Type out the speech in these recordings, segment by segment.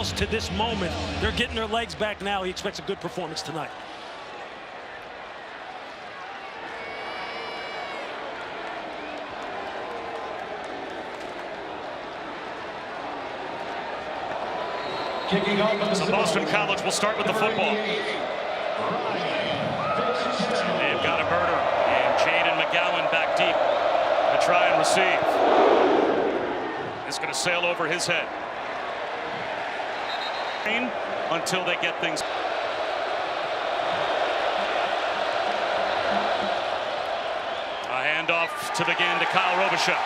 else to this moment. They're getting their legs back now. He expects a good performance tonight. So Boston College will start with the football. They've got a murder, and Jaden McGowan back deep to try and receive. It's going to sail over his head until they get things. A handoff to begin to Kyle Robichaux.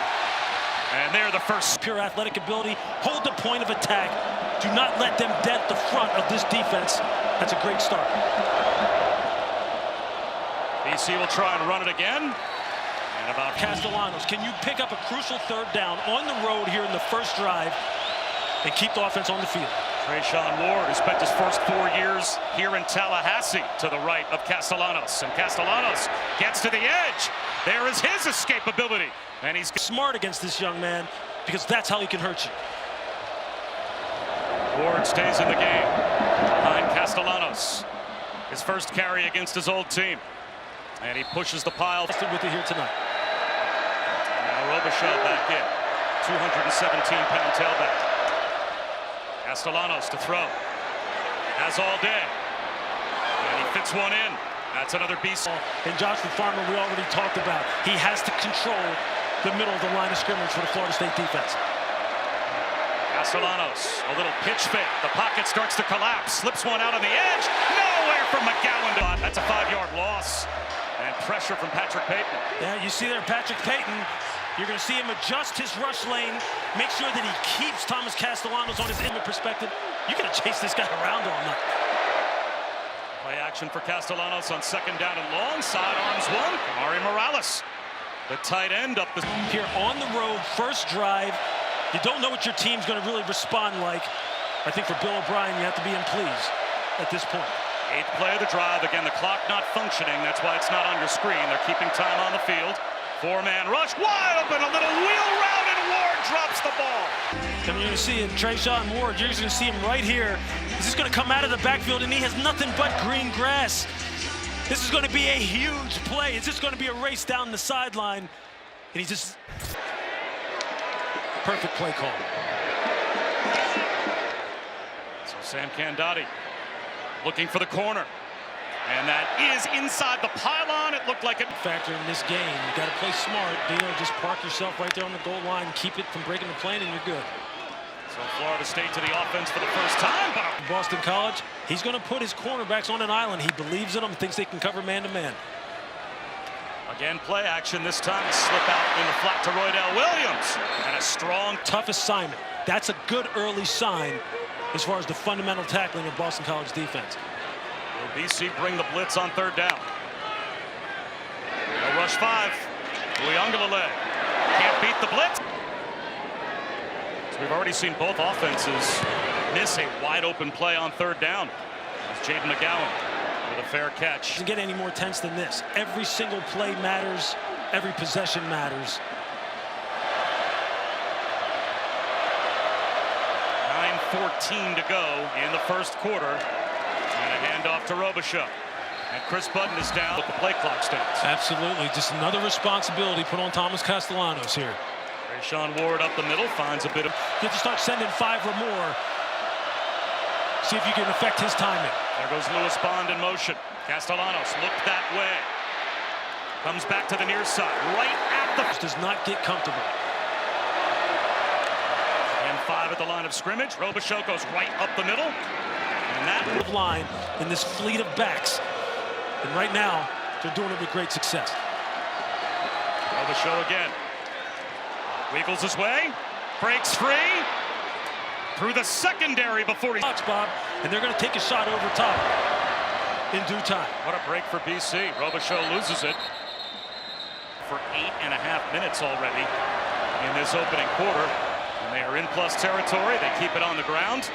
And they're the first. Pure athletic ability, hold the point of attack. Do not let them dent the front of this defense. That's a great start. BC will try and run it again. And about Castellanos, can you pick up a crucial third down on the road here in the first drive and keep the offense on the field? Trayshawn Ward, who spent his first 4 years here in Tallahassee, to the right of Castellanos. And Castellanos gets to the edge. There is his escapability. And he's smart against this young man because that's how he can hurt you. Ward stays in the game behind Castellanos. His first carry against his old team. And he pushes the pile. With it here tonight. Now Robichaux back in. 217-pound tailback. Castellanos to throw. Has all day. And he fits one in. That's another beast. And Joshua Farmer, we already talked about. He has to control the middle of the line of scrimmage for the Florida State defense. Castellanos, a little pitch fake. The pocket starts to collapse. Slips one out on the edge. Nowhere from McGowan. That's a 5-yard loss. And pressure from Patrick Payton. Yeah, you see there Patrick Payton. You're going to see him adjust his rush lane. Make sure that he keeps Thomas Castellanos on his inward perspective. You're going to chase this guy around all night. Play action for Castellanos on second down and long. Sidearms one. Amari Morales, the tight end up the... Here on the road, first drive. You don't know what your team's going to really respond like. I think for Bill O'Brien, you have to be in please at this point. 8th play of the drive. Again, the clock not functioning. That's why it's not on your screen. They're keeping time on the field. 4-man rush. Wide open. A little wheel route, and Ward drops the ball. And you're going to see him, Trayshawn Ward. You're going to see him right here. He's just going to come out of the backfield, and he has nothing but green grass. This is going to be a huge play. It's just going to be a race down the sideline. And he's just... perfect play call. So Sam Candati looking for the corner. And that is inside the pylon. It looked like it. Factor in this game. You got to play smart. Just park yourself right there on the goal line. Keep it from breaking the plane, and you're good. So Florida State to the offense for the first time. But Boston College, he's going to put his cornerbacks on an island. He believes in them, thinks they can cover man-to-man. Again, play action this time. Slip out in the flat to Roydell Williams. And a strong, tough assignment. That's a good early sign as far as the fundamental tackling of Boston College defense. Will BC bring the blitz on third down? No rush 5. Uyunglele can't beat the blitz. So we've already seen both offenses miss a wide open play on third down. It's Jaden McGowan with a fair catch. Doesn't get any more tense than this. Every single play matters. Every possession matters. 9:14 to go in the first quarter. And a handoff to Robichaux. And Chris Budden is down with the play clock stands. Absolutely. Just another responsibility put on Thomas Castellanos here. Trayshawn Ward up the middle finds a bit of... You have to start sending 5 or more. See if you can affect his timing. There goes Lewis Bond in motion. Castellanos looked that way. Comes back to the near side. Right at the... Does not get comfortable. And 5 at the line of scrimmage. Robichaux goes right up the middle. And that line in this fleet of backs. And right now, they're doing it with great success. Robichaux again. Wiggles his way. Breaks free. Through the secondary before he... Bob, and they're going to take a shot over top in due time. What a break for BC. Robichaux loses it for 8.5 minutes already in this opening quarter. And they are in plus territory. They keep it on the ground.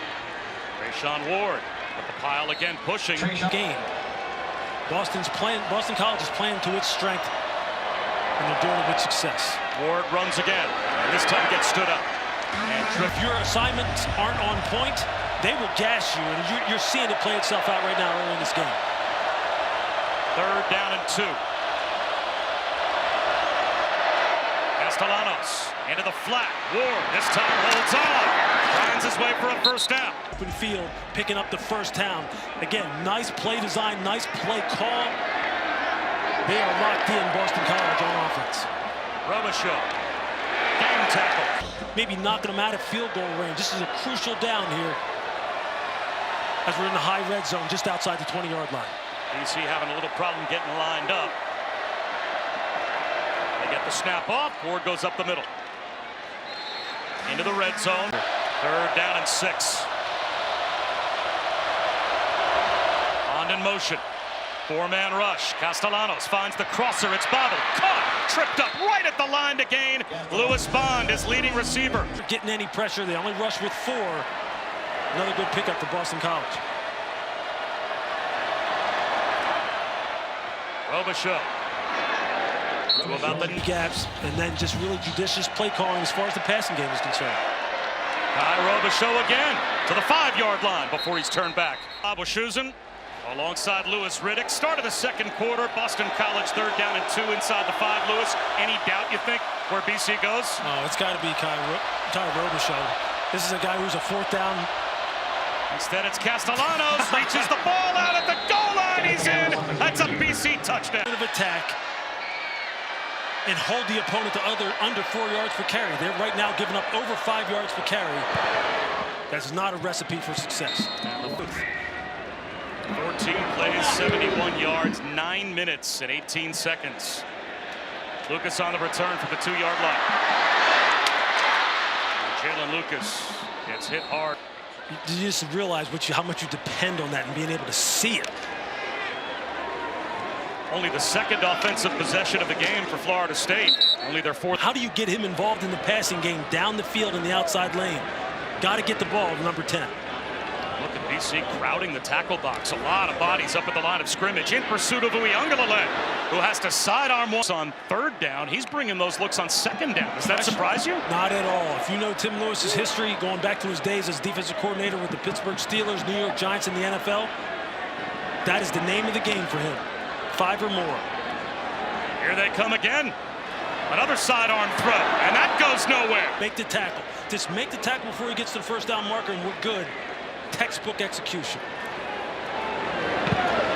Trayshawn Ward with the pile again pushing. Game. Boston College is playing to its strength, and they're doing it with success. Ward runs again, and this time gets stood up. And if your assignments aren't on point, they will gas you, and you're seeing it play itself out right now early in this game. 3rd down and 2. Castellanos into the flat. Ward this time holds on. Finds his way for a 1st down. Open field, picking up the 1st down. Again, nice play design, nice play call. They are locked in, Boston College on offense. Robichaux, game tackle. Maybe knocking them out of field goal range. This is a crucial down here as we're in the high red zone just outside the 20-yard line. BC having a little problem getting lined up. They get the snap off. Ward goes up the middle. Into the red zone. 3rd down and 6. On in motion. 4-man rush. Castellanos finds the crosser. It's bobbled. Caught. Tripped up right at the line to gain. Lewis Bond is leading receiver. Getting any pressure. They only rush with 4. Another good pickup for Boston College. Robichaux. To about the gaps, and then just really judicious play calling as far as the passing game is concerned. Robichaux again to the 5-yard line before he's turned back. Bob Wischusen alongside Lewis Riddick. Start of the 2nd quarter. Boston College 3rd down and 2 inside the 5. Lewis, any doubt you think where BC goes? Oh, it's got to be Ty Robichaux. This is a guy who's a 4th down. Instead, it's Castellanos. Reaches the ball out at the goal line. He's in. That's a BC touchdown. Of attack and hold the opponent to under 4 yards per carry. They're right now giving up over 5 yards per carry. That's not a recipe for success. 14 plays, 71 yards, 9 minutes and 18 seconds. Lucas on the return for the 2-yard line. Jalen Lucas gets hit hard. You just realize how much you depend on that and being able to see it. Only the 2nd offensive possession of the game for Florida State. Only their 4th. How do you get him involved in the passing game down the field in the outside lane? Got to get the ball to number 10. Look at BC crowding the tackle box. A lot of bodies up at the line of scrimmage in pursuit of Uyunglele, who has to sidearm one on 3rd down. He's bringing those looks on 2nd down. Does that surprise you? Not at all. If you know Tim Lewis's history, going back to his days as defensive coordinator with the Pittsburgh Steelers, New York Giants in the NFL, that is the name of the game for him. 5 or more. Here they come again. Another sidearm throw, and that goes nowhere. Make the tackle. Just make the tackle before he gets to the 1st down marker, and we're good. Textbook execution.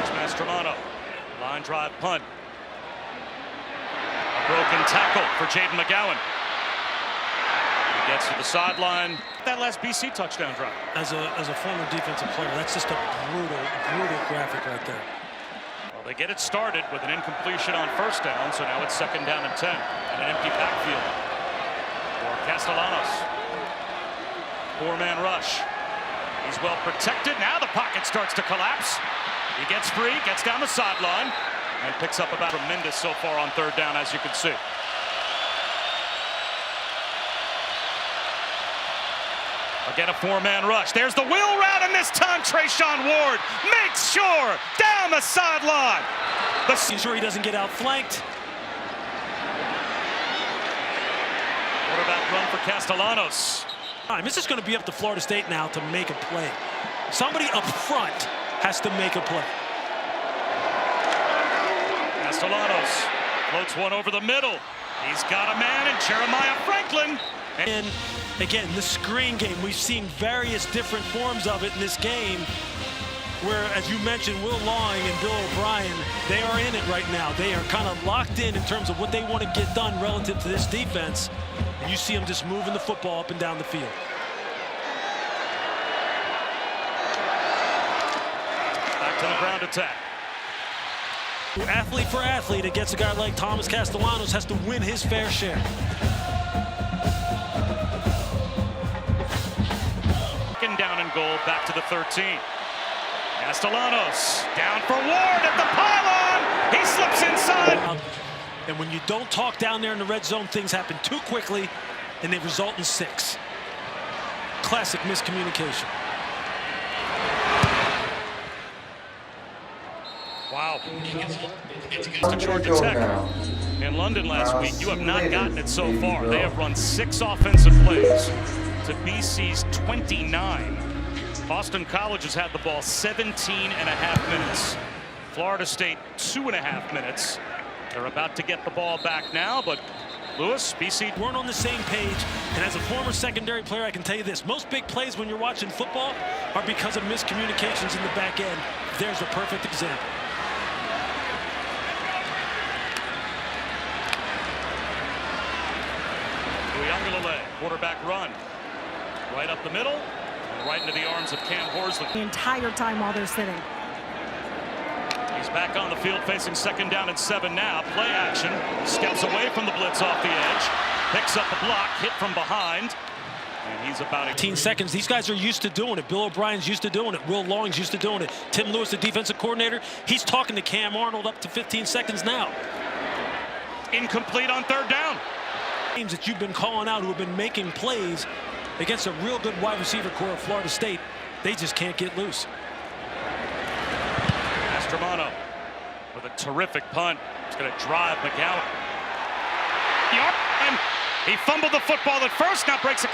It's Mastromano. Line drive punt. A broken tackle for Jaden McGowan. He gets to the sideline. That last BC touchdown drive. As a former defensive player, that's just a brutal graphic right there. Well, they get it started with an incompletion on 1st down, so now it's 2nd down and 10 and an empty backfield for Castellanos. 4-man rush. He's well protected. Now the pocket starts to collapse. He gets free, gets down the sideline, and picks up about tremendous so far on 3rd down, as you can see. Again, a 4-man rush. There's the wheel route, and this time Trayshawn Ward makes sure down the sideline. He's sure he doesn't get outflanked. Quarterback run for Castellanos. This is going to be up to Florida State now to make a play. Somebody up front has to make a play. Castellanos floats one over the middle. He's got a man in Jeremiah Franklin. And again, the screen game, we've seen various different forms of it in this game where, as you mentioned, Will Lawing and Bill O'Brien, they are in it right now. They are kind of locked in terms of what they want to get done relative to this defense. And you see them just moving the football up and down the field. Back to the ground attack. Athlete for athlete against a guy like Thomas Castellanos has to win his fair share. Second down and goal, back to the 13. Castellanos down for Ward at the pylon. He slips inside. And when you don't talk down there in the red zone, things happen too quickly, and they result in 6. Classic miscommunication. Wow. To Georgia Tech in London last week. You have not gotten it so far. They have run 6 offensive plays to BC's 29. Boston College has had the ball 17.5 minutes. Florida State 2.5 minutes. They're about to get the ball back now, but Lewis, BC weren't on the same page. And as a former secondary player, I can tell you this: most big plays when you're watching football are because of miscommunications in the back end. There's a perfect example. Quarterback run right up the middle and right into the arms of Cam Horsley. The entire time while they're sitting. He's back on the field facing 2nd down and 7 now. Play action. Steps away from the blitz off the edge. Picks up the block. Hit from behind. And he's about 18 seconds. These guys are used to doing it. Bill O'Brien's used to doing it. Will Long's used to doing it. Tim Lewis, the defensive coordinator, he's talking to Cam Arnold up to 15 seconds now. Incomplete on 3rd down. Teams that you've been calling out who have been making plays against a real good wide receiver core of Florida State, they just can't get loose. Mastromano with a terrific punt. He's going to drive McGowan. And he fumbled the football at first, now breaks a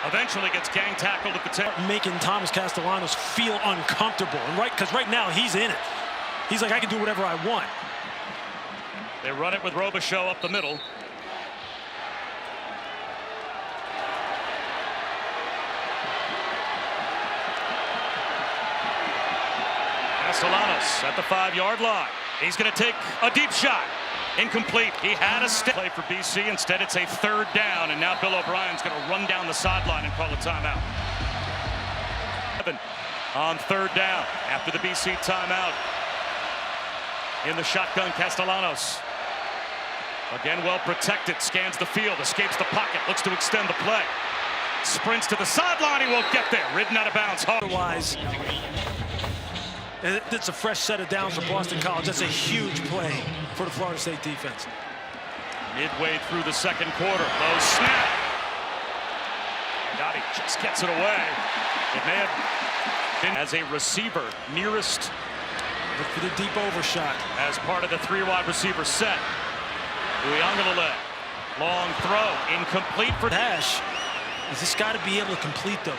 eventually gets gang tackled at the 10. Making Thomas Castellanos feel uncomfortable, and because right now he's in it. He's like, I can do whatever I want. They run it with Robichaux up the middle. Castellanos at the 5-yard line. He's going to take a deep shot. Incomplete. He had a stick play for BC. Instead, it's a 3rd down, and now Bill O'Brien's going to run down the sideline and call a timeout. On 3rd down after the BC timeout. In the shotgun, Castellanos. Again, well protected, scans the field, escapes the pocket, looks to extend the play. Sprints to the sideline, he won't get there. Ridden out of bounds. Otherwise, it's a fresh set of downs for Boston College. That's a huge play for the Florida State defense. Midway through the 2nd quarter, low snap. Gotti just gets it away. It may have been as a receiver nearest. Look for the deep overshot. As part of the 3 wide receiver set. Uiagalelei, long throw, incomplete for Dash. Has this got to be able to complete those?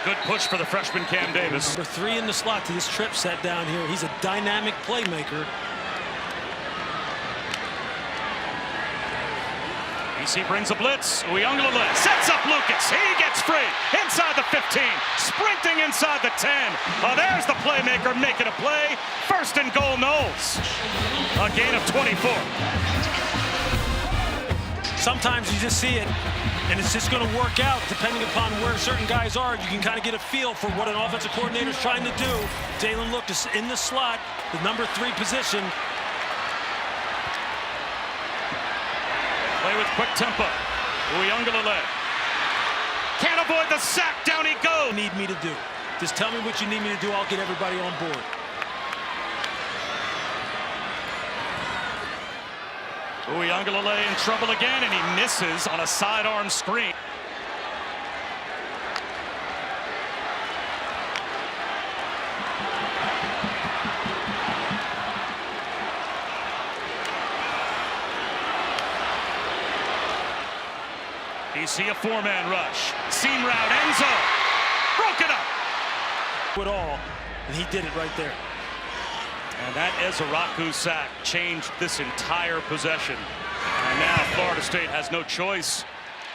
Good push for the freshman Cam Davis. Number 3 in the slot to this trip set down here. He's a dynamic playmaker. BC brings a blitz. Uiagalelei sets up Lucas. He gets free inside the 15, sprinting inside the 10. Oh, there's the playmaker making a play. 1st and goal, Knowles. A gain of 24. Sometimes you just see it, and it's just going to work out depending upon where certain guys are. You can kind of get a feel for what an offensive coordinator is trying to do. Jalen Lucas in the slot, the number 3 position. Play with quick tempo. Uiagalelei can't avoid the sack. Down he goes. Need me to do? Just tell me what you need me to do. I'll get everybody on board. Uiagalelei in trouble again, and he misses on a sidearm screen. You see a 4-man rush. Seam route, end zone. Broke it up. It all, and he did it right there. And that Ezaraku sack changed this entire possession. And now Florida State has no choice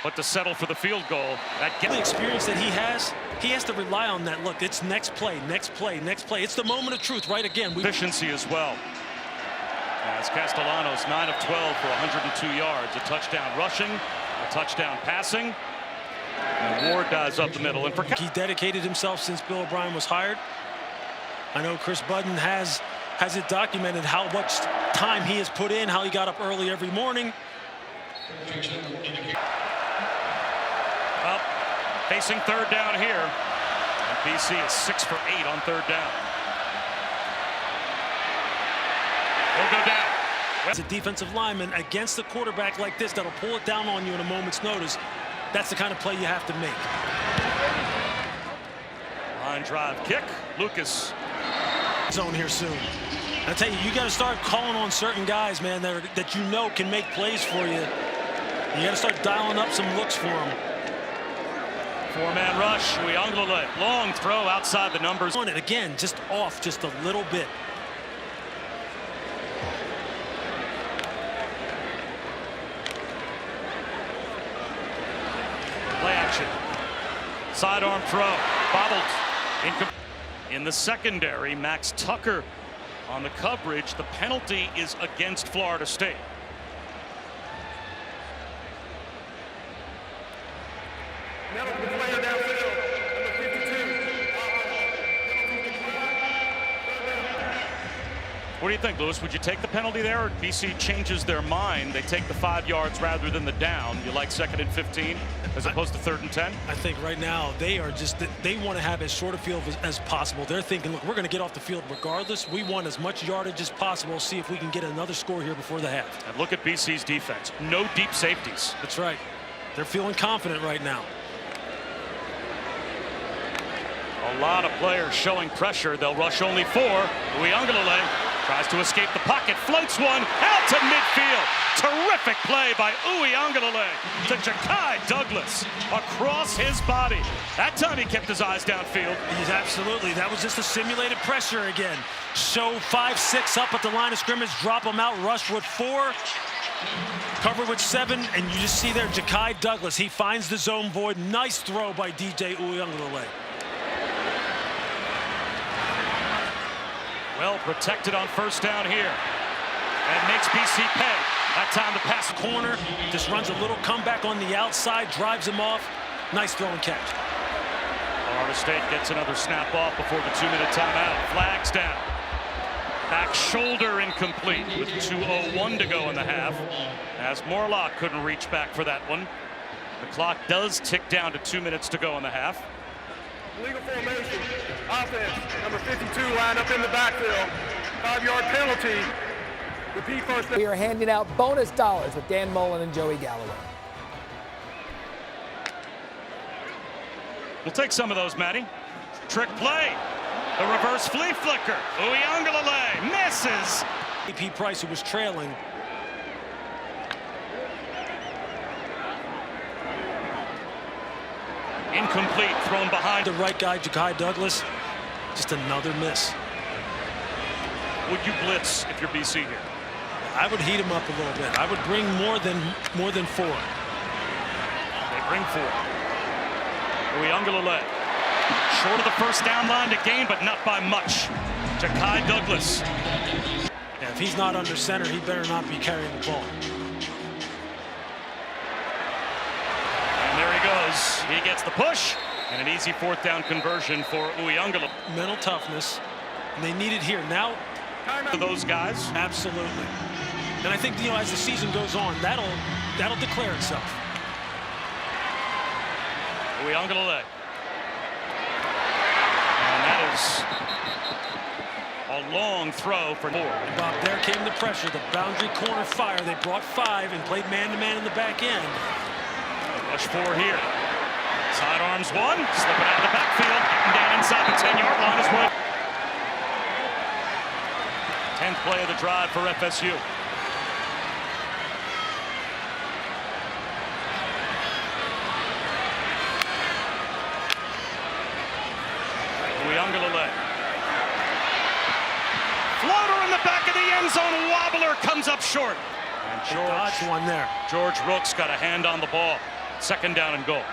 but to settle for the field goal. The experience that he has to rely on that. Look, it's next play, next play, next play. It's the moment of truth, right? Again, efficiency as well. As Castellanos 9 of 12 for 102 yards, a touchdown rushing, a touchdown passing. And Ward dives up the middle. And he dedicated himself since Bill O'Brien was hired. I know Chris Budden has it documented how much time he has put in, how he got up early every morning. Well, facing 3rd down here. And BC is 6 for 8 on 3rd down. He'll go down. As a defensive lineman against a quarterback like this that'll pull it down on you in a moment's notice, that's the kind of play you have to make. Line drive kick. Lucas Zone here soon. I tell you, you got to start calling on certain guys, man, that you know can make plays for you. You got to start dialing up some looks for them. Four-man rush. Uiagalelei. Long throw outside the numbers. On it again, just off just a little bit. Play action. Sidearm throw. Bobbled. In the secondary, Max Tucker on the coverage. The penalty is against Florida State. What do you think, Lewis? Would you take the penalty there, or BC changes their mind? They take the 5 yards rather than the down. You like 2nd and 15 as opposed to 3rd and 10? I think right now they want to have as short a field as possible. They're thinking, look, we're going to get off the field regardless. We want as much yardage as possible. See if we can get another score here before the half. And look at BC's defense. No deep safeties. That's right. They're feeling confident right now. A lot of players showing pressure. They'll rush only 4. Uiagalelei tries to escape the pocket, floats one out to midfield. Terrific play by Uiagalelei to Ja'Kai Douglas across his body. That time he kept his eyes downfield. He's absolutely. That was just a simulated pressure again. Show 5-6 up at the line of scrimmage, drop them out, rush with 4, cover with 7, and you just see there Ja'Kai Douglas. He finds the zone void. Nice throw by DJ Uiagalelei. Well protected on 1st down here. And makes BC pay. That time the pass corner, just runs a little comeback on the outside, drives him off. Nice throw and catch. Florida State gets another snap off before the 2-minute timeout. Flags down. Back shoulder incomplete with 2:01 to go in the half, as Morlock couldn't reach back for that one. The clock does tick down to 2 minutes to go in the half. Legal formation, offense, number 52 lined up in the backfield. 5-yard penalty. Repeat first. We are handing out bonus dollars with Dan Mullen and Joey Galloway. We'll take some of those, Matty. Trick play. The reverse flea flicker. Uiagalelei misses. AP Price, who was trailing. Incomplete, thrown behind. The right guy, Ja'Kai Douglas. Just another miss. Would you blitz if you're BC here? I would heat him up a little bit. I would bring more than 4. They bring 4. Uiagalelei. Short of the 1st down line to gain, but not by much. Ja'Kai Douglas. Yeah, if he's not under center, he better not be carrying the ball. And there he goes. He gets the push, and an easy 4th down conversion for Uiagalelei. Mental toughness, and they need it here. Now, for those guys. Absolutely. And I think, as the season goes on, that'll declare itself. Uiagalelei. And that is a long throw for Moore. And Bob, there came the pressure. The boundary corner fire. They brought 5 and played man-to-man in the back end. Rush 4 here. Sidearms 1. Slipping out of the backfield. Getting down inside the 10-yard line is what. 10th play of the drive for FSU. Uiagalelei. Floater in the back of the end zone. Wobbler comes up short. And George one there. George Rook's got a hand on the ball. 2nd down and goal.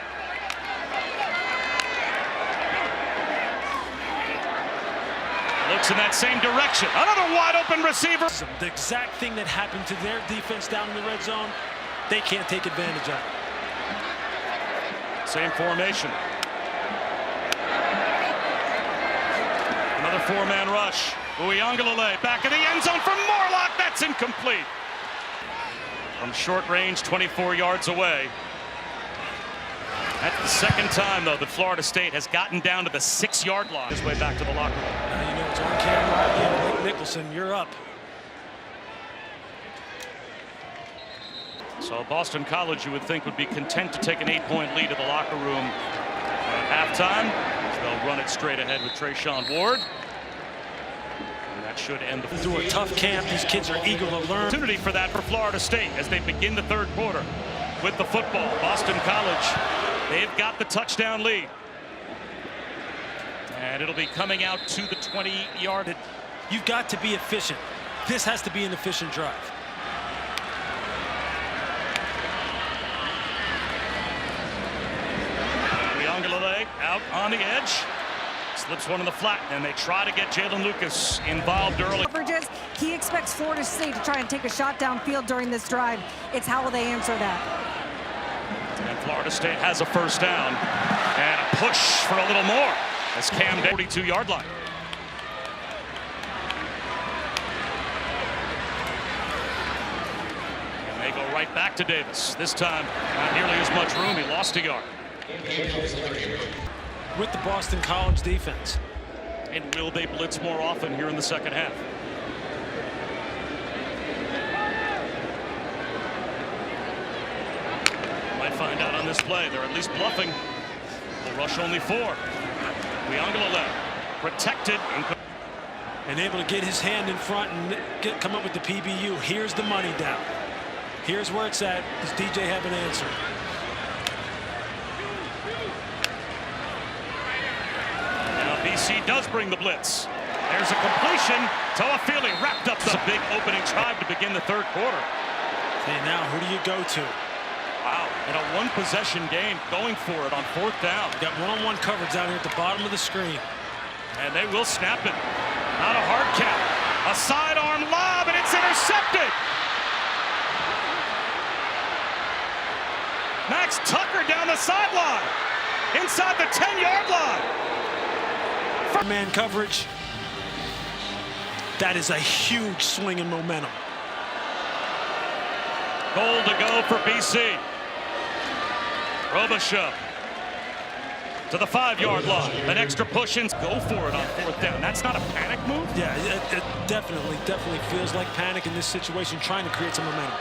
Looks in that same direction. Another wide open receiver. The exact thing that happened to their defense down in the red zone, they can't take advantage of. Same formation. Another 4-man rush. Uiagalelei back in the end zone for Morlock. That's incomplete. From short range, 24 yards away. That's the 2nd time, though, that Florida State has gotten down to the 6-yard line. His way back to the locker room. Now you know it's on camera again. Blake Nicholson, you're up. So Boston College, you would think, would be content to take an 8-point lead at the locker room at halftime. They'll run it straight ahead with Trayshawn Ward. That should end the Through a tough camp, these kids are eager to learn. opportunity for that for Florida State as they begin the third quarter with the football. Boston College, they've got the touchdown lead. And it'll be coming out to the 20-yard. You've got to be efficient. This has to be an efficient drive. Out on the edge, slips one in the flat, and they try to get Jalen Lucas involved early. Coverages, he expects Florida State to try and take a shot downfield during this drive. It's how will they answer that? And Florida State has a first down and a push for a little more as Cam 42-yard line. And they go right back to Davis. This time, not nearly as much room. He lost a yard. With the Boston College defense. And will they blitz more often here in the second half? Might find out on this play. They're at least bluffing. Will rush only 4. Weangala protected and able to get his hand in front and come up with the PBU. Here's the money down. Here's where it's at. Does DJ have an answer? BC does bring the blitz. There's a completion. Toafili wrapped up the big opening drive to begin the third quarter. Hey, now who do you go to? Wow, in a one-possession game, going for it on fourth down. Got one-on-one coverage down here at the bottom of the screen. And they will snap it. Not a hard count. A sidearm lob, and it's intercepted. Max Tucker down the sideline. Inside the 10-yard line. Man coverage. That is a huge swing in momentum. Goal to go for BC. Robichaux to the 5-yard line. An extra push and go for it on fourth down. That's not a panic move? Yeah, it definitely feels like panic in this situation, trying to create some momentum.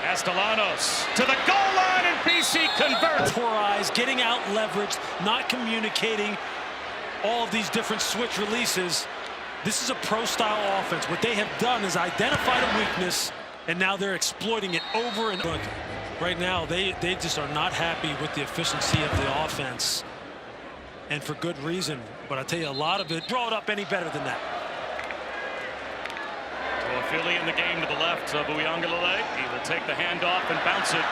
Castellanos to the goal line, and BC converts. Poor eyes, getting out leveraged, not communicating. All of these different switch releases. This is a pro-style offense. What they have done is identified a weakness, and now they're exploiting it over and over. Right now, they just are not happy with the efficiency of the offense, and for good reason. But I tell you, a lot of it draw it up any better than that. Toafili in the game to the left of Weangala. He will take the handoff and bounce it.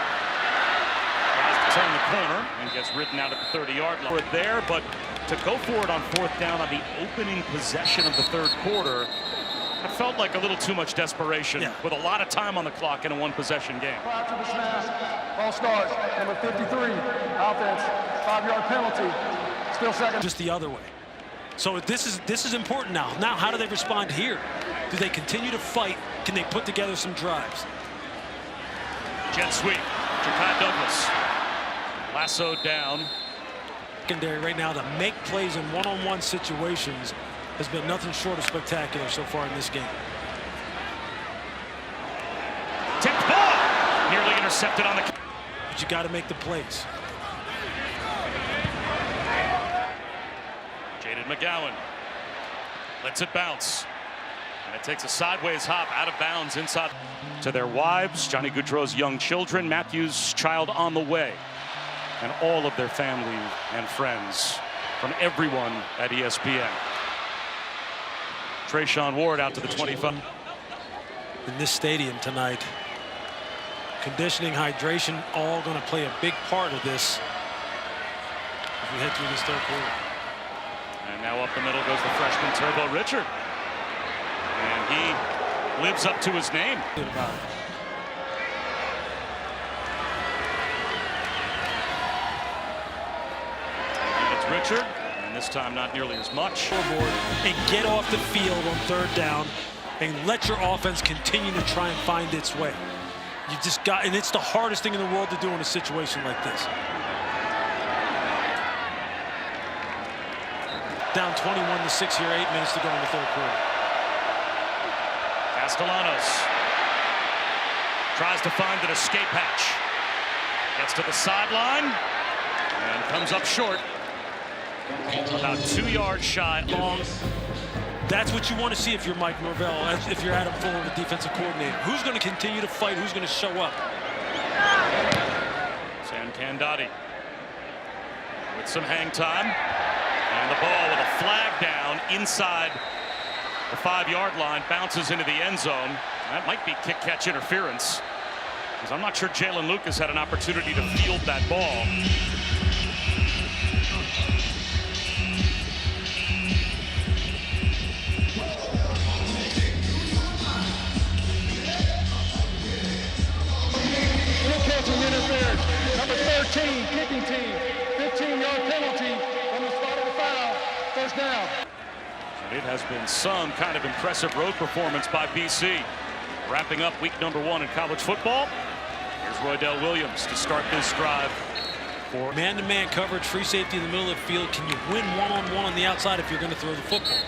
Tries to turn the corner and gets ridden out at the 30-yard line. We're there, but to go for it on fourth down on the opening possession of the third quarter, it felt like a little too much desperation with a lot of time on the clock in a one-possession game. After the snap, ball starts. Number 53, offense, 5-yard penalty. Still second. Just the other way. So this is important now. Now, how do they respond here? Do they continue to fight? Can they put together some drives? Jet sweep. Jakai Douglas lassoed down. Secondary right now to make plays in one-on-one situations has been nothing short of spectacular so far in this game. Tipped ball, nearly intercepted on the. But you got to make the plays. Jaden McGowan lets it bounce. And it takes a sideways hop out of bounds inside. To their wives, Johnny Gaudreau's young children, Matthew's child on the way, and all of their family and friends from everyone at ESPN. Trayshawn Ward out to the 25. In this stadium tonight, conditioning, hydration, all going to play a big part of this as we head through this third quarter. And now up the middle goes the freshman Turbo Richard. And he lives up to his name. Good about it. It's Richard, and this time not nearly as much. Scoreboard and get off the field on third down and let your offense continue to try and find its way. You just got, and it's the hardest thing in the world to do in a situation like this. Down 21 to 6 here, 8 minutes to go in the third quarter. Castellanos tries to find an escape hatch. Gets to the sideline and comes up short. About 2 yards shy. Long That's what you want to see if you're Mike Norvell, if you're Adam Fuller, the defensive coordinator. Who's going to continue to fight? Who's going to show up? Sam Candati with some hang time. And the ball with a flag down inside the 5-yard line, bounces into the end zone. That might be kick-catch interference, because I'm not sure Jalen Lucas had an opportunity to field that ball. Catching interference. Number 13, kicking team. 15-yard penalty on the spot of the foul. First down. It has been some kind of impressive road performance by BC. Wrapping up week number 1 in college football. Here's Roydell Williams to start this drive. For Man-to-man coverage, free safety in the middle of the field. Can you win one-on-one on the outside if you're going to throw the football?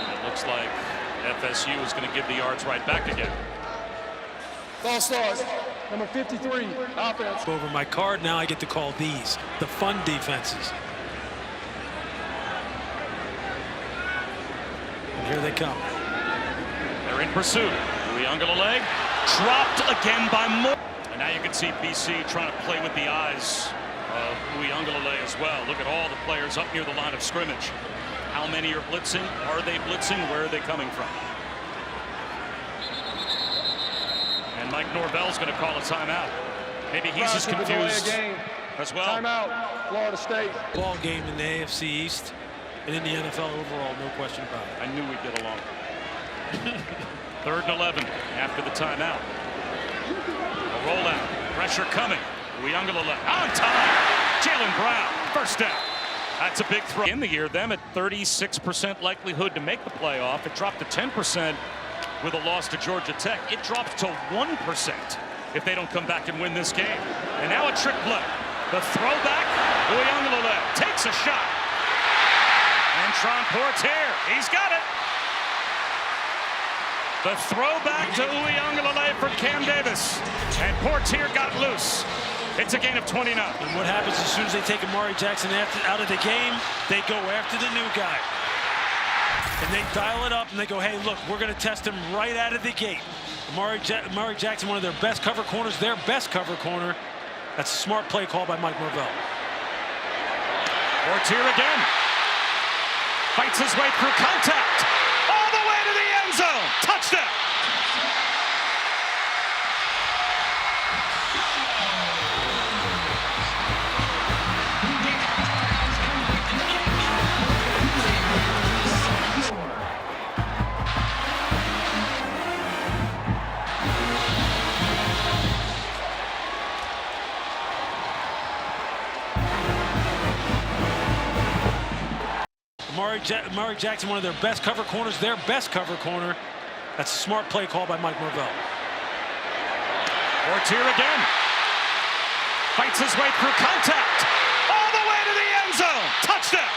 It looks like FSU is going to give the yards right back again. Ball starts. Number 53, offense. Over my card, now I get to call these the fun defenses. And here they come. They're in pursuit. Uiagalelei dropped again by Moore. And now you can see BC trying to play with the eyes of Uiagalelei as well. Look at all the players up near the line of scrimmage. How many are blitzing? Are they blitzing? Where are they coming from? And Mike Norvell's going to call a timeout. Maybe he's just confused as well. Timeout, Florida State. Ball game in the AFC East and in the NFL overall, no question about it. I knew we'd get along. 3rd and 11 after the timeout. A rollout, pressure coming. Uiagalelei on time. Jalen Brown, first down. That's a big throw. In the year, them at 36% likelihood to make the playoff. It dropped to 10% with a loss to Georgia Tech. It drops to 1% if they don't come back and win this game. And now a trick play. The throwback. Uiagalelei takes a shot. And Tron Portier, he's got it. The throwback to Uiagalelei for Cam Davis. And Portier got loose. It's a gain of 29. And what happens as soon as they take Amari Jackson out of the game, they go after the new guy. And they dial it up and they go, hey, look, we're going to test him right out of the gate. Amari Jackson, one of their best cover corners, their best cover corner. That's a smart play call by Mike Norvell. Portier again. Fights his way through contact. All the way to the end zone. Touchdown. Amari Jackson, one of their best cover corners, their best cover corner. That's a smart play call by Mike Norvell. Portier again. Fights his way through contact. All the way to the end zone. Touchdown.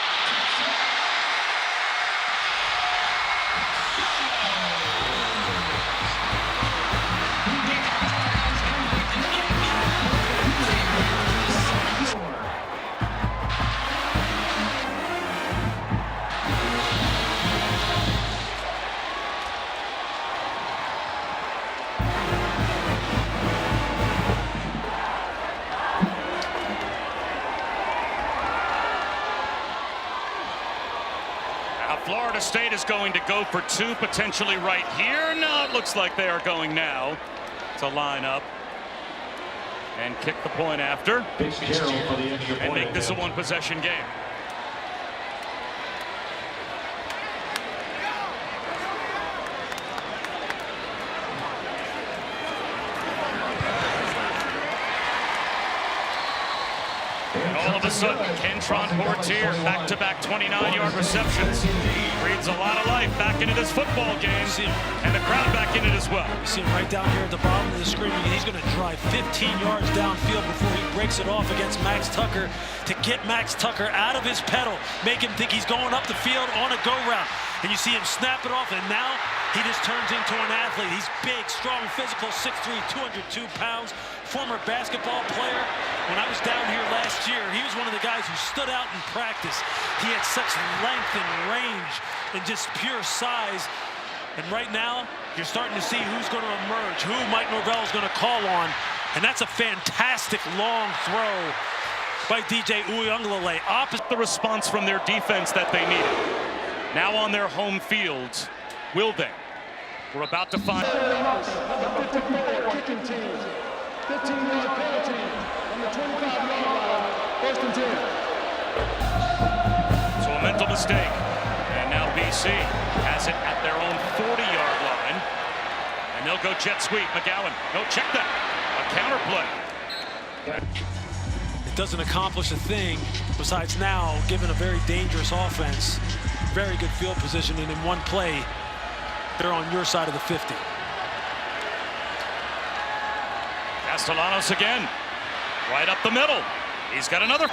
Florida State is going to go for 2, potentially right here. No, it looks like they are going now to line up and kick the point after and make this a 1-possession game. And all of a sudden, Kentron Portier, back-to-back 29-yard receptions. Breathes a lot of life back into this football game, and the crowd back in it as well. You see him right down here at the bottom of the screen. He's going to drive 15 yards downfield before he breaks it off against Max Tucker to get Max Tucker out of his pedal, make him think he's going up the field on a go route. and you see him snap it off, and now he just turns into an athlete. He's big, strong, physical, 6'3", 202 pounds, former basketball player. When I was down here last year, he was one of the guys who stood out in practice. He had such length and range and just pure size. And right now, you're starting to see who's going to emerge, who Mike Norvell is going to call on. And that's a fantastic long throw by DJ Uyunglele. Opposite the response from their defense that they needed. Now on their home field, will they? We're about to find. Kicking team. 15-yard penalty on the 25-yard line. First and 10. So a mental mistake. And now BC has it at their own 40-yard line. And they'll go jet sweep. McGowan, no, check that. A counter play. It doesn't accomplish a thing besides now giving a very dangerous offense very good field position, and in one play they're on your side of the 50. Castellanos again, right up the middle. He's got another.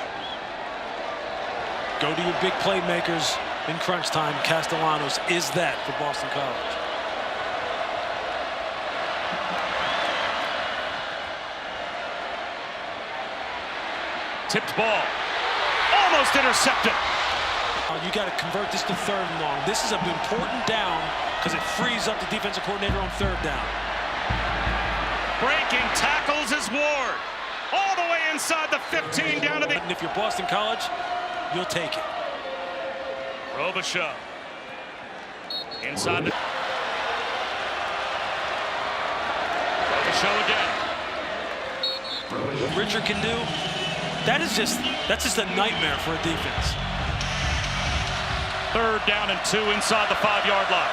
Go to your big playmakers in crunch time. Castellanos is that for Boston College. Tipped ball, almost intercepted. You got to convert this to 3rd and long. This is an important down because it frees up the defensive coordinator on 3rd down. Breaking tackles is Ward, all the way inside the 15 down to the. And if you're Boston College, you'll take it. Robichaux inside the. Robichaux again. What Richard can do, that's just a nightmare for a defense. 3rd down and 2 inside the 5-yard line.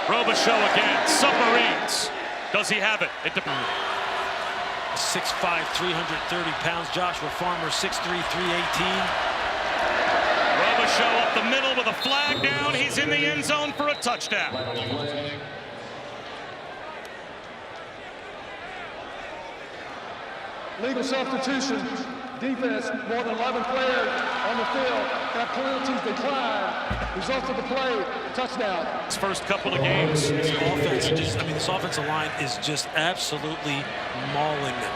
Robichaux again, submarines. Does he have it? 6'5", 330 pounds. Joshua Farmer, 6'3", 318. Robichaux up the middle with a flag down. He's in the end zone for a touchdown. Legal substitution. Defense, more than 11 players on the field. Got penalties decline. Result of the play, touchdown. His first couple of games. This offensive line is just absolutely mauling them.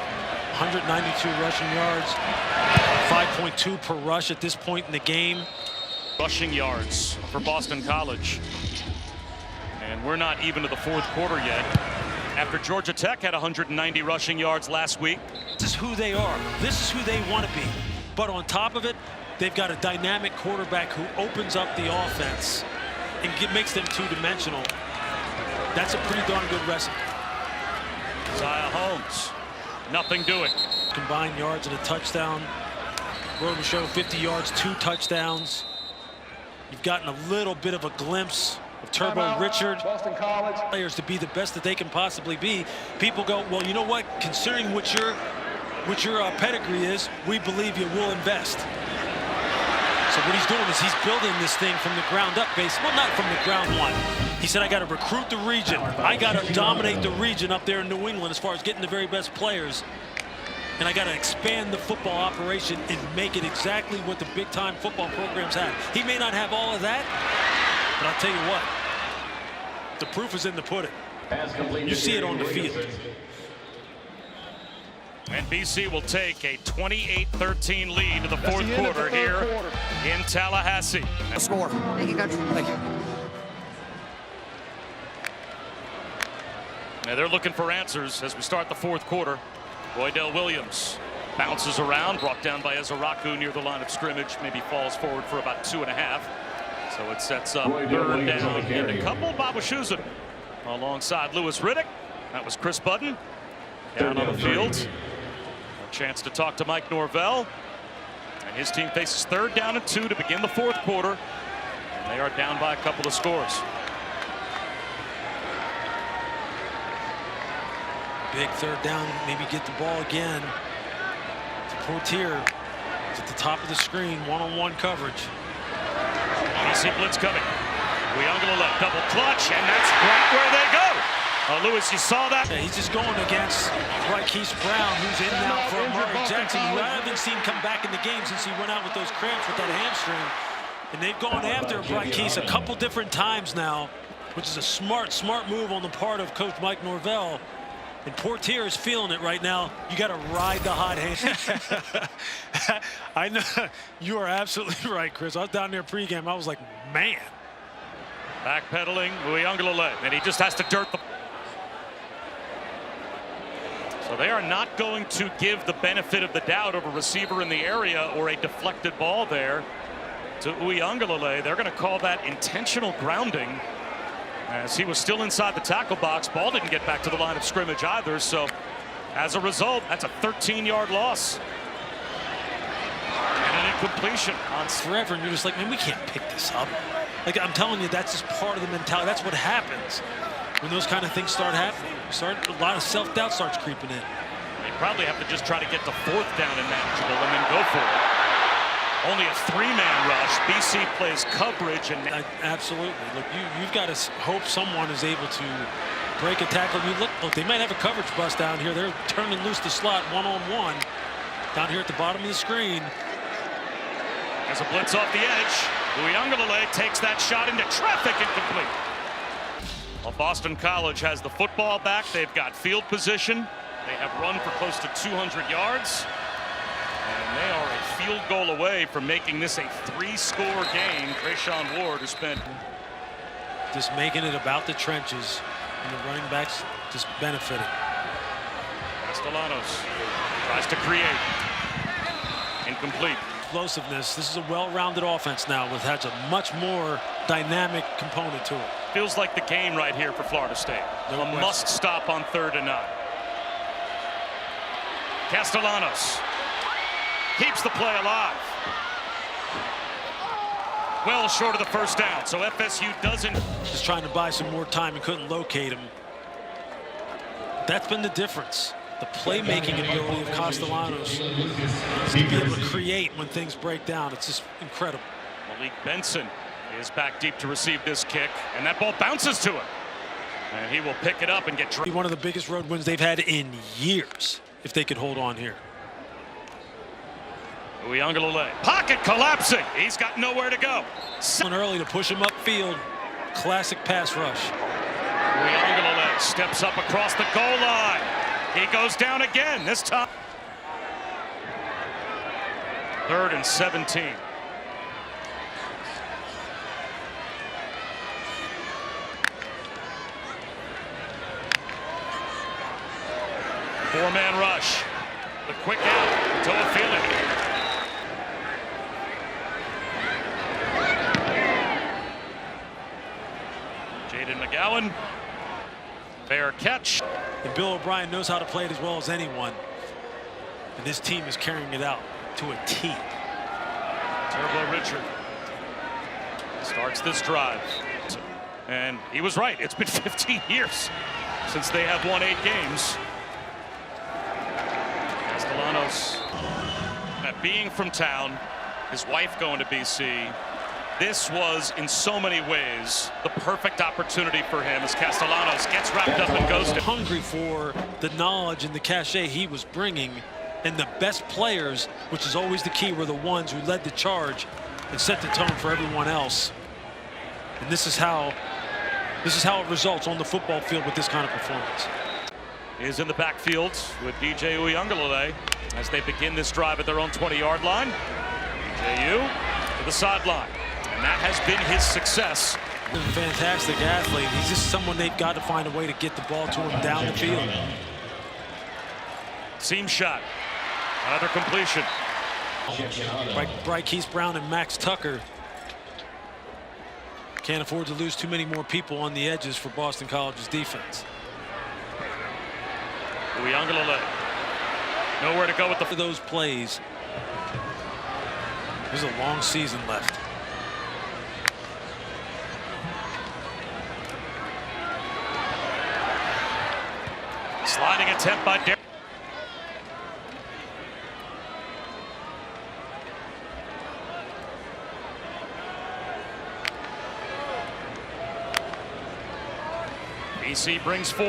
192 rushing yards, 5.2 per rush at this point in the game. Rushing yards for Boston College. And we're not even to the 4th quarter yet. After Georgia Tech had 190 rushing yards last week. This is who they are. This is who they want to be. But on top of it, they've got a dynamic quarterback who opens up the offense and makes them two-dimensional. That's a pretty darn good recipe. Zion Holmes, nothing doing. Combined yards and a touchdown. Robichaux 50 yards, 2 touchdowns. You've gotten a little bit of a glimpse of Turbo Richard. Boston College Players to be the best that they can possibly be. People go, well, you know what? Considering what your pedigree is, we believe you will invest. So what he's doing is he's building this thing from the ground up, well, not from the ground one. He said, I got to recruit the region. I got to dominate the region up there in New England as far as getting the very best players. And I got to expand the football operation and make it exactly what the big-time football programs have. He may not have all of that, but I'll tell you what, the proof is in the pudding. You see it on the field. And BC will take a 28-13 lead to the 4th quarter here in Tallahassee. Score. Thank you, Coach. Thank you. Now they're looking for answers as we start the 4th quarter. Roydell Williams bounces around, brought down by Ezaraku near the line of scrimmage, maybe falls forward for about 2.5. So it sets up 3rd down and a couple. Babashuzin alongside Lewis Riddick. That was Chris Budden down on the field. A chance to talk to Mike Norvell. And his team faces 3rd down and 2 to begin the 4th quarter. And they are down by a couple of scores. Big 3rd down, maybe get the ball again. To Portier, it's at the top of the screen, one-on-one coverage. BC blitz coming. Uyunglele double clutch, and that's right where they go. Lewis, you saw that? Yeah, he's just going against Marquise Brown, who's in now for Murray Jackson, who I haven't seen come back in the game since he went out with those cramps with that hamstring. And they've gone after Bright Keys a couple different times now, which is a smart move on the part of Coach Mike Norvell. And Portier is feeling it right now. You got to ride the hot hand. I know you are absolutely right, Chris. I was down there pregame. I was like, man. Backpedaling, Uiagalelei, and he just has to dirt the. So they are not going to give the benefit of the doubt of a receiver in the area or a deflected ball there to Uiagalelei. They're going to call that intentional grounding, as he was still inside the tackle box. Ball didn't get back to the line of scrimmage either. So as a result, that's a 13-yard loss. And an incompletion on forever. And you're just like, man, we can't pick this up. Like, I'm telling you, that's just part of the mentality. That's what happens when those kind of things start happening. A lot of self-doubt starts creeping in. They probably have to just try to get to 4th down and manageable and then go for it. Only a 3-man rush. BC plays coverage. And absolutely. Look, you've got to hope someone is able to break a tackle. You look, they might have a coverage bust down here. They're turning loose the slot one-on-one down here at the bottom of the screen. As a blitz off the edge, Uiagalelei takes that shot into traffic, incomplete. Well, Boston College has the football back. They've got field position. They have run for close to 200 yards. And they are a field goal away from making this a 3-score game. Trayshawn Ward has spent just making it about the trenches, and the running backs just benefiting. Castellanos tries to create. Incomplete. Explosiveness. This is a well-rounded offense now, which has a much more dynamic component to it. Feels like the game right here for Florida State. No a must stop on 3rd and 9. Castellanos keeps the play alive. Well short of the 1st down, so FSU doesn't. Just trying to buy some more time and couldn't locate him. That's been the difference. The playmaking ability of Castellanos to be able to create when things break down. It's just incredible. Malik Benson is back deep to receive this kick, and that ball bounces to him. And he will pick it up and get dropped. One of the biggest road wins they've had in years, if they could hold on here. Uiagalelei, pocket collapsing. He's got nowhere to go. Early to push him upfield. Classic pass rush. Uiagalelei steps up across the goal line. He goes down again, this time. 3rd and 17. Four-man rush. The quick out. Toa Feeling. Jaden McGowan. Fair catch. And Bill O'Brien knows how to play it as well as anyone. And this team is carrying it out to a T. Turbo Richard starts this drive. And he was right. It's been 15 years since they have won 8 games. Castellanos, being from town, his wife going to BC. This was, in so many ways, the perfect opportunity for him as Castellanos gets wrapped up and goes to. Hungry for the knowledge and the cachet he was bringing, and the best players, which is always the key, were the ones who led the charge and set the tone for everyone else. And this is how it results on the football field with this kind of performance. Is in the backfield with DJ Uiagalelei as they begin this drive at their own 20-yard line. DJU to the sideline. And that has been his success. He's a fantastic athlete. He's just someone they've got to find a way to get the ball to him down the field. Seam shot. Another completion. Bright Keith Brown and Max Tucker can't afford to lose too many more people on the edges for Boston College's defense. Uiagalelei. Nowhere to go with those plays. There's a long season left. Sliding attempt by Derek. BC brings 4.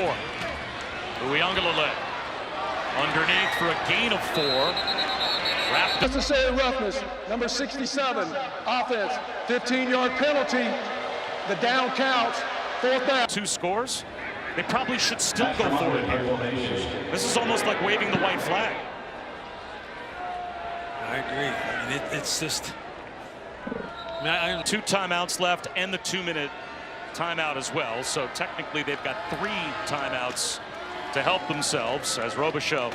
Uiagalelei underneath for a gain of 4. Wrapped up. Unnecessary roughness, number 67, offense, 15-yard penalty. The down counts, 4th down. 2 scores. They probably should still go for it here. This is almost like waving the white flag. I agree. I mean, it's just. I mean, 2 timeouts left and the 2-minute timeout as well. So technically they've got 3 timeouts to help themselves as Robichaux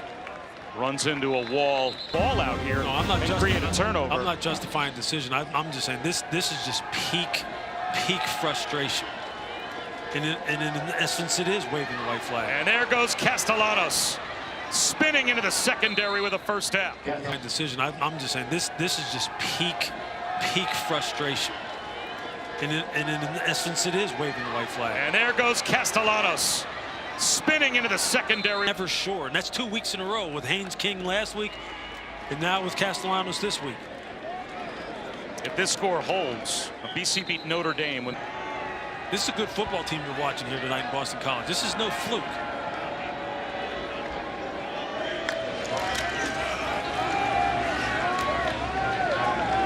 runs into a wall. Ball out here. No, I'm not and create a turnover. I'm not justifying decision. I'm just saying this is just peak frustration. And in essence, it is waving the white flag. And there goes Castellanos, spinning into the secondary with a first down. Decision. I'm just saying this is just peak frustration. And in essence, it is waving the white flag. And there goes Castellanos, spinning into the secondary. Never sure, and that's 2 weeks in a row with Haynes King last week, and now with Castellanos this week. If this score holds, BC beat Notre Dame when. This is a good football team you're watching here tonight in Boston College. This is no fluke.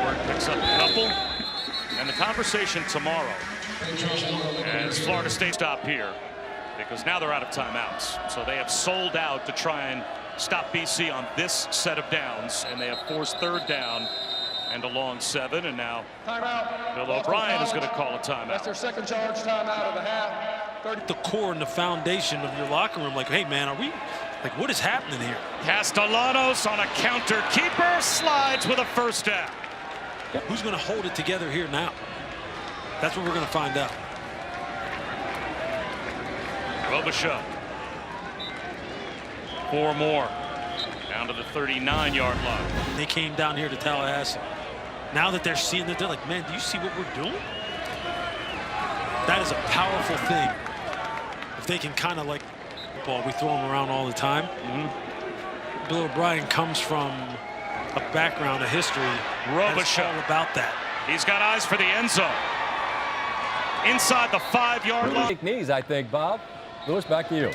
Ward picks up a couple. And the conversation tomorrow as Florida State stop here because now they're out of timeouts. So they have sold out to try and stop BC on this set of downs. And they have forced 3rd down and a long 7, and now Timeout. Bill O'Brien is going to call a timeout. That's their 2nd charge timeout of the half. 30. The core and the foundation of your locker room, like, hey man, are we, like, what is happening here? Castellanos on a counter. Keeper slides with a first down. Who's going to hold it together here now? That's what we're going to find out. Robichaux. 4 more. Down to the 39-yard line. They came down here to Tallahassee. Now that they're seeing that, they're like, man, do you see what we're doing? That is a powerful thing. If they can kind of, like, ball, we throw them around all the time. Bill O'Brien comes from a background, a history. Robichaux all about that. He's got eyes for the end zone. Inside the 5-yard line. Knees, I think, Bob. Lewis, back to you.